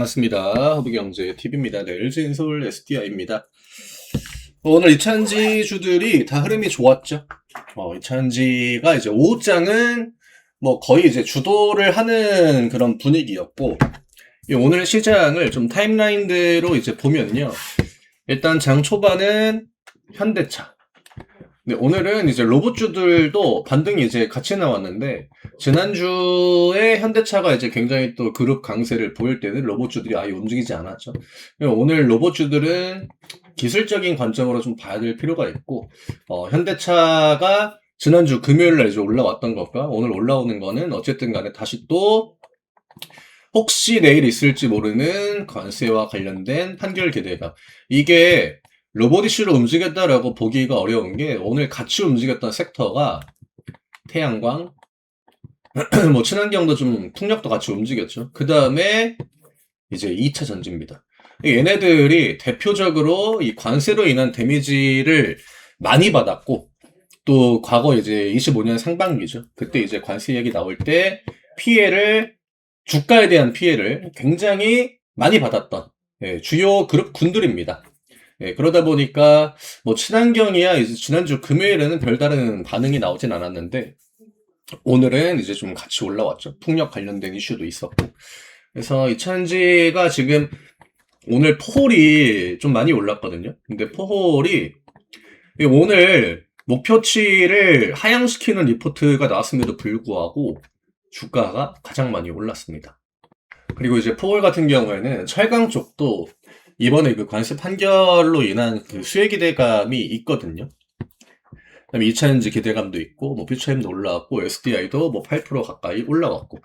반갑습니다. 허브경제TV입니다. 네, LG엔솔 SDI입니다. 오늘 이차전지 다 흐름이 좋았죠. 이차전지가 이제 오후장은 뭐 거의 이제 주도를 하는 그런 분위기였고, 오늘 시장을 좀 타임라인대로 이제 보면요. 일단 장 초반은 현대차. 네, 오늘은 이제 로봇주들도 반등이 이제 같이 나왔는데, 지난주에 현대차가 이제 굉장히 또 그룹 강세를 보일 때는 로봇주들이 아예 움직이지 않았죠. 오늘 로봇주들은 기술적인 관점으로 좀 봐야 될 필요가 있고, 현대차가 지난주 금요일날 이제 올라왔던 것과 오늘 올라오는 거는 어쨌든 간에 다시 또 혹시 내일 있을지 모르는 관세와 관련된 판결 기대감. 이게 로봇 이슈로 움직였다라고 보기가 어려운 게 오늘 같이 움직였던 섹터가 태양광, 뭐 친환경도 좀 풍력도 같이 움직였죠. 그 다음에 이제 2차 전지입니다. 얘네들이 대표적으로 이 관세로 인한 데미지를 많이 받았고 또 과거 이제 25년 상반기죠. 그때 이제 관세 얘기 나올 때 주가에 대한 피해를 굉장히 많이 받았던 주요 그룹 군들입니다. 그러다 보니까 뭐 친환경이야 이제 지난주 금요일에는 별다른 반응이 나오진 않았는데 오늘은 이제 좀 같이 올라왔죠. 풍력 관련된 이슈도 있었고. 그래서 이차전지가 지금 오늘 포홀이 좀 많이 올랐거든요. 근데 포홀이 오늘 목표치를 하향시키는 리포트가 나왔음에도 불구하고 주가가 가장 많이 올랐습니다. 그리고 이제 포홀 같은 경우에는 철강 쪽도 이번에 그 관세 판결로 인한 그 수혜 기대감이 있거든요. 그다음에 2차전지 기대감도 있고, 뭐 퓨처엠도 올라왔고, SDI도 뭐 8% 가까이 올라왔고.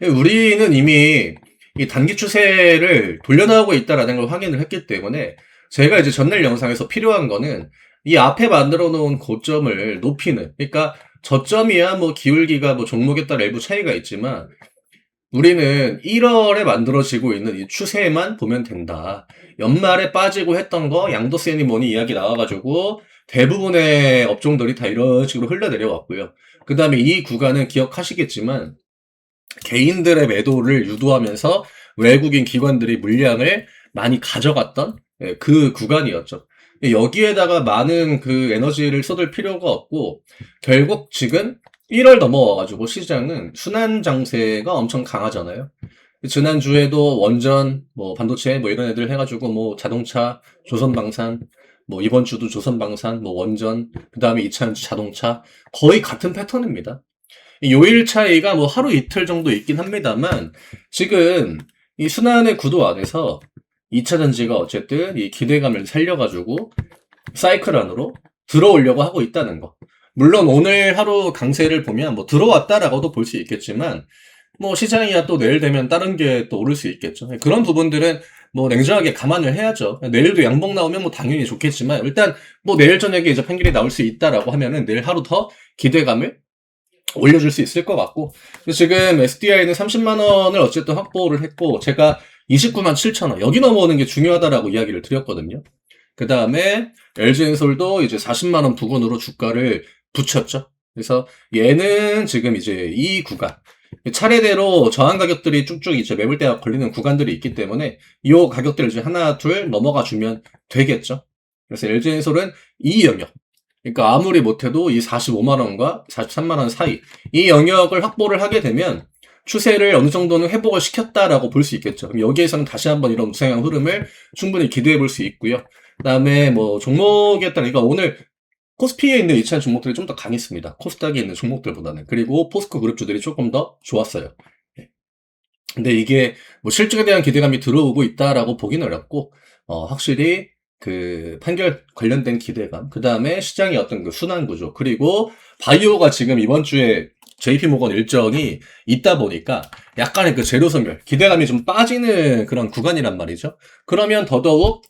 우리는 이미 이 단기 추세를 돌려나오고 있다라는 걸 확인을 했기 때문에 제가 이제 전날 영상에서 필요한 거는 이 앞에 만들어 놓은 고점을 높이는, 그러니까 저점이야 뭐 기울기가 뭐 종목에 따라 일부 차이가 있지만 우리는 1월에 만들어지고 있는 이 추세만 보면 된다. 연말에 빠지고 했던 거 양도세니 뭐니 이야기 나와가지고 대부분의 업종들이 다 이런 식으로 흘러내려왔고요. 그 다음에 이 구간은 기억하시겠지만 개인들의 매도를 유도하면서 외국인 기관들이 물량을 많이 가져갔던 그 구간이었죠. 여기에다가 많은 그 에너지를 쏟을 필요가 없고 결국 지금 1월 넘어와가지고 시장은 순환 장세가 엄청 강하잖아요. 지난주에도 원전, 뭐 반도체, 뭐 이런 애들 해가지고 뭐 자동차, 조선방산, 뭐 이번 주도 조선방산, 뭐 원전, 그 다음에 2차전지 자동차 거의 같은 패턴입니다. 요일 차이가 뭐 하루 이틀 정도 있긴 합니다만 지금 이 순환의 구도 안에서 2차전지가 어쨌든 이 기대감을 살려가지고 사이클 안으로 들어오려고 하고 있다는 거. 물론 오늘 하루 강세를 보면 뭐 들어왔다라고도 볼 수 있겠지만 뭐 시장이야 또 내일 되면 다른 게 또 오를 수 있겠죠. 그런 부분들은 뭐 냉정하게 감안을 해야죠. 내일도 양봉 나오면 뭐 당연히 좋겠지만 일단 뭐 내일 저녁에 이제 판결이 나올 수 있다라고 하면은 내일 하루 더 기대감을 올려줄 수 있을 것 같고 지금 SDI는 30만 원을 어쨌든 확보를 했고 제가 29만 7천 원 여기 넘어오는 게 중요하다라고 이야기를 드렸거든요. 그 다음에 LG엔솔도 이제 40만 원 부근으로 주가를 붙였죠. 그래서 얘는 지금 이제 이 구간 차례대로 저항 가격들이 쭉쭉 이제 매물대가 걸리는 구간들이 있기 때문에 이 가격대를 이제 하나 둘 넘어가 주면 되겠죠. 그래서 LG엔솔은 이 영역 그러니까 아무리 못해도 이 45만 원과 43만 원 사이 이 영역을 확보를 하게 되면 추세를 어느 정도는 회복을 시켰다라고 볼 수 있겠죠. 그럼 여기에서는 다시 한번 이런 우상향 흐름을 충분히 기대해 볼 수 있고요. 그다음에 뭐 종목에 따라 그러니까 오늘 코스피에 있는 2차 종목들이 좀 더 강했습니다. 코스닥에 있는 종목들보다는. 그리고 포스코 그룹주들이 조금 더 좋았어요. 근데 이게 뭐 실적에 대한 기대감이 들어오고 있다라고 보기는 어렵고 확실히 그 판결 관련된 기대감, 그 다음에 시장의 어떤 그 순환 구조, 그리고 바이오가 지금 이번 주에 JP모건 일정이 있다 보니까 약간의 그 재료 소멸, 기대감이 좀 빠지는 그런 구간이란 말이죠. 그러면 더더욱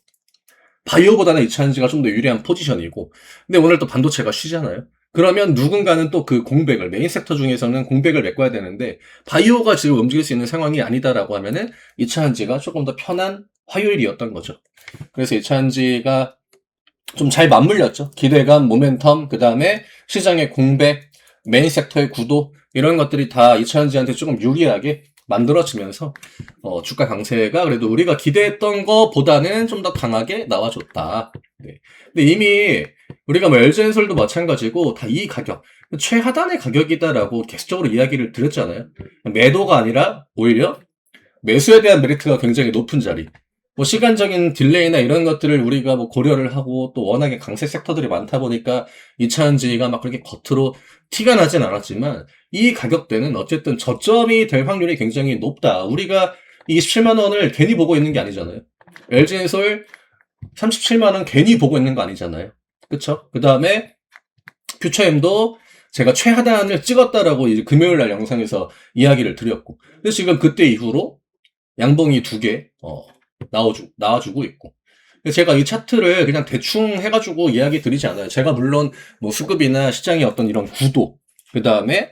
바이오보다는 이차전지가 좀 더 유리한 포지션이고 근데 오늘 또 반도체가 쉬잖아요. 그러면 누군가는 또 그 공백을 메인 섹터 중에서는 공백을 메꿔야 되는데 바이오가 지금 움직일 수 있는 상황이 아니다라고 하면은 이차전지가 조금 더 편한 화요일이었던 거죠. 그래서 이차전지가 좀 잘 맞물렸죠. 기대감, 모멘텀, 그 다음에 시장의 공백, 메인 섹터의 구도 이런 것들이 다 이차전지한테 조금 유리하게 만들어지면서 주가 강세가 그래도 우리가 기대했던 것보다는 좀 더 강하게 나와줬다. 네. 근데 이미 우리가 뭐 LG엔솔도 마찬가지고 다 이 가격 최하단의 가격이다라고 계속적으로 이야기를 드렸잖아요. 매도가 아니라 오히려 매수에 대한 메리트가 굉장히 높은 자리. 뭐 시간적인 딜레이나 이런 것들을 우리가 뭐 고려를 하고 또 워낙에 강세 섹터들이 많다 보니까 이차전지가 막 그렇게 겉으로 티가 나진 않았지만 이 가격대는 어쨌든 저점이 될 확률이 굉장히 높다. 우리가 27만 원을 괜히 보고 있는 게 아니잖아요. LG엔솔 37만 원 괜히 보고 있는 거 아니잖아요. 그쵸? 그 다음에 퓨처엠도 제가 최하단을 찍었다라고 이제 금요일 날 영상에서 이야기를 드렸고. 근데 지금 그때 이후로 양봉이 2개, 나와주고 있고. 제가 이 차트를 그냥 대충 해가지고 이야기 드리지 않아요. 제가 물론 뭐 수급이나 시장의 어떤 이런 구도, 그 다음에,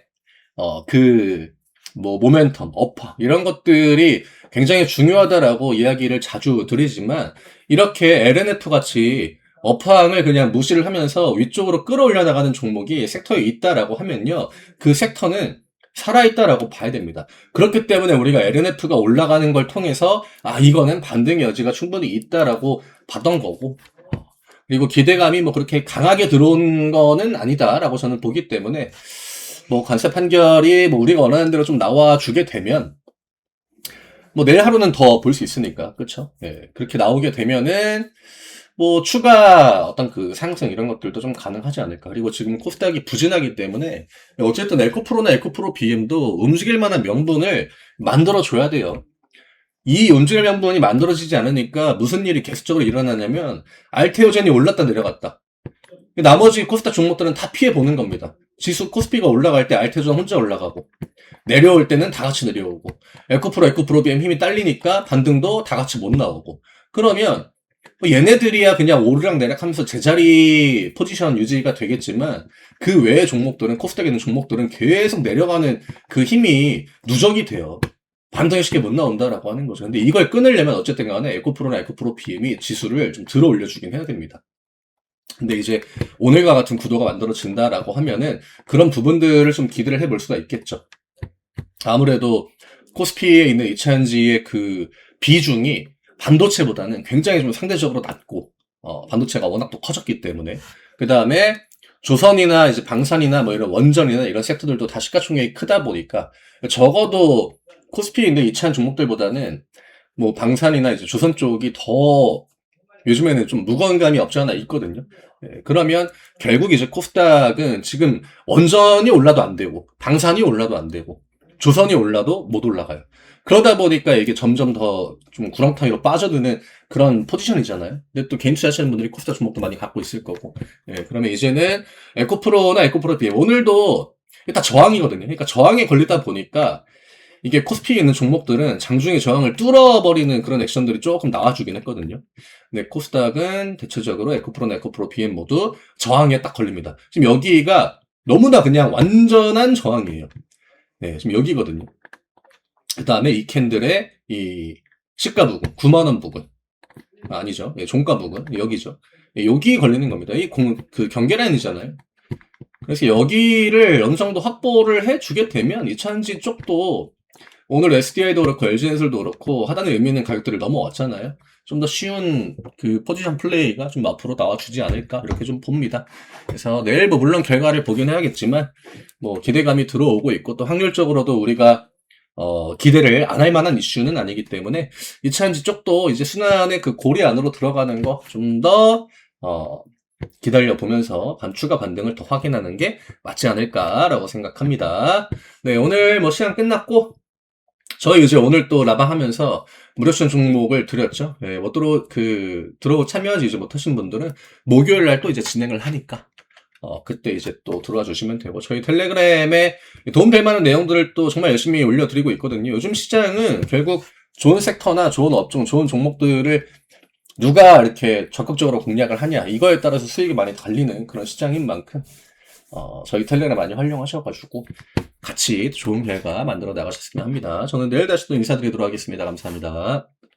모멘텀, 어퍼, 이런 것들이 굉장히 중요하다라고 이야기를 자주 드리지만, 이렇게 LNF 같이 업황을 그냥 무시를 하면서 위쪽으로 끌어올려 나가는 종목이 섹터에 있다라고 하면요. 그 섹터는 살아있다라고 봐야 됩니다. 그렇기 때문에 우리가 LNF가 올라가는 걸 통해서 이거는 반등의 여지가 충분히 있다라고 봤던 거고 그리고 기대감이 뭐 그렇게 강하게 들어온 거는 아니다라고 저는 보기 때문에 뭐 관세 판결이 뭐 우리가 원하는 대로 좀 나와주게 되면 뭐 내일 하루는 더 볼 수 있으니까 그렇죠? 네, 그렇게 나오게 되면은 뭐 추가 어떤 그 상승 이런 것들도 좀 가능하지 않을까. 그리고 지금 코스닥이 부진하기 때문에 어쨌든 에코프로나 에코프로 BM도 움직일 만한 명분을 만들어줘야 돼요. 이 움직일 명분이 만들어지지 않으니까 무슨 일이 계속적으로 일어나냐면 알테오젠이 올랐다 내려갔다. 나머지 코스닥 종목들은 다 피해보는 겁니다. 지수 코스피가 올라갈 때 알테오젠 혼자 올라가고 내려올 때는 다 같이 내려오고 에코프로 BM 힘이 딸리니까 반등도 다 같이 못 나오고 그러면 얘네들이야 그냥 오르락 내락 하면서 제자리 포지션 유지가 되겠지만 그 외의 종목들은 코스닥에 있는 종목들은 계속 내려가는 그 힘이 누적이 돼요. 반등이 쉽게 못 나온다라고 하는 거죠. 근데 이걸 끊으려면 어쨌든 간에 에코프로나 에코프로 BM이 지수를 좀 들어 올려주긴 해야 됩니다. 근데 이제 오늘과 같은 구도가 만들어진다라고 하면은 그런 부분들을 좀 기대를 해볼 수가 있겠죠. 아무래도 코스피에 있는 이차전지의 그 비중이 반도체보다는 굉장히 좀 상대적으로 낮고, 반도체가 워낙 또 커졌기 때문에. 그 다음에 조선이나 이제 방산이나 뭐 이런 원전이나 이런 섹터들도 다 시가총액이 크다 보니까 적어도 코스피에 있는 이차전 종목들보다는 뭐 방산이나 이제 조선 쪽이 더 요즘에는 좀 무거운 감이 없지 않아 있거든요. 네, 그러면 결국 이제 코스닥은 지금 원전이 올라도 안 되고, 방산이 올라도 안 되고, 조선이 올라도 못 올라가요. 그러다 보니까 이게 점점 더 좀 구렁텅이로 빠져드는 그런 포지션이잖아요. 근데 또 개인 투자하시는 분들이 코스닥 종목도 많이 갖고 있을 거고. 예, 그러면 이제는 에코프로나 에코프로 BM 오늘도 일단 저항이거든요. 그러니까 저항에 걸리다 보니까 이게 코스피에 있는 종목들은 장중에 저항을 뚫어버리는 그런 액션들이 조금 나와주긴 했거든요. 근데 코스닥은 대체적으로 에코프로나 에코프로 BM 모두 저항에 딱 걸립니다. 지금 여기가 너무나 그냥 완전한 저항이에요. 네, 지금 여기거든요. 그 다음에 이 캔들의 이 시가 부근, 9만원 부근. 아니죠. 예, 종가 부근. 여기죠. 예, 여기 걸리는 겁니다. 그 경계라인이잖아요. 그래서 여기를 어느 정도 확보를 해주게 되면 이차전지 쪽도 오늘 SDI도 그렇고 LG엔솔도 그렇고 하단에 의미 있는 가격들을 넘어왔잖아요. 좀 더 쉬운 그 포지션 플레이가 좀 앞으로 나와주지 않을까 이렇게 좀 봅니다. 그래서 내일 뭐 물론 결과를 보긴 해야겠지만 뭐 기대감이 들어오고 있고 또 확률적으로도 우리가 기대를 안 할 만한 이슈는 아니기 때문에 이차전지 쪽도 이제 순환의 그 고리 안으로 들어가는 거 좀 더 기다려 보면서 추가 반등을 더 확인하는 게 맞지 않을까라고 생각합니다. 네, 오늘 뭐 시간 끝났고 저희 이제 오늘 또 라방 하면서 무료 추천 종목을 드렸죠. 예, 뭐 들어오 참여하지 이제 못하신 분들은 목요일 날 또 이제 진행을 하니까 그때 이제 또 들어와 주시면 되고, 저희 텔레그램에 도움될 만한 내용들을 또 정말 열심히 올려드리고 있거든요. 요즘 시장은 결국 좋은 섹터나 좋은 업종, 좋은 종목들을 누가 이렇게 적극적으로 공략을 하냐, 이거에 따라서 수익이 많이 달리는 그런 시장인 만큼, 저희 텔레그램 많이 활용하셔가지고, 같이 좋은 결과 만들어 나가셨으면 합니다. 저는 내일 다시 또 인사드리도록 하겠습니다. 감사합니다.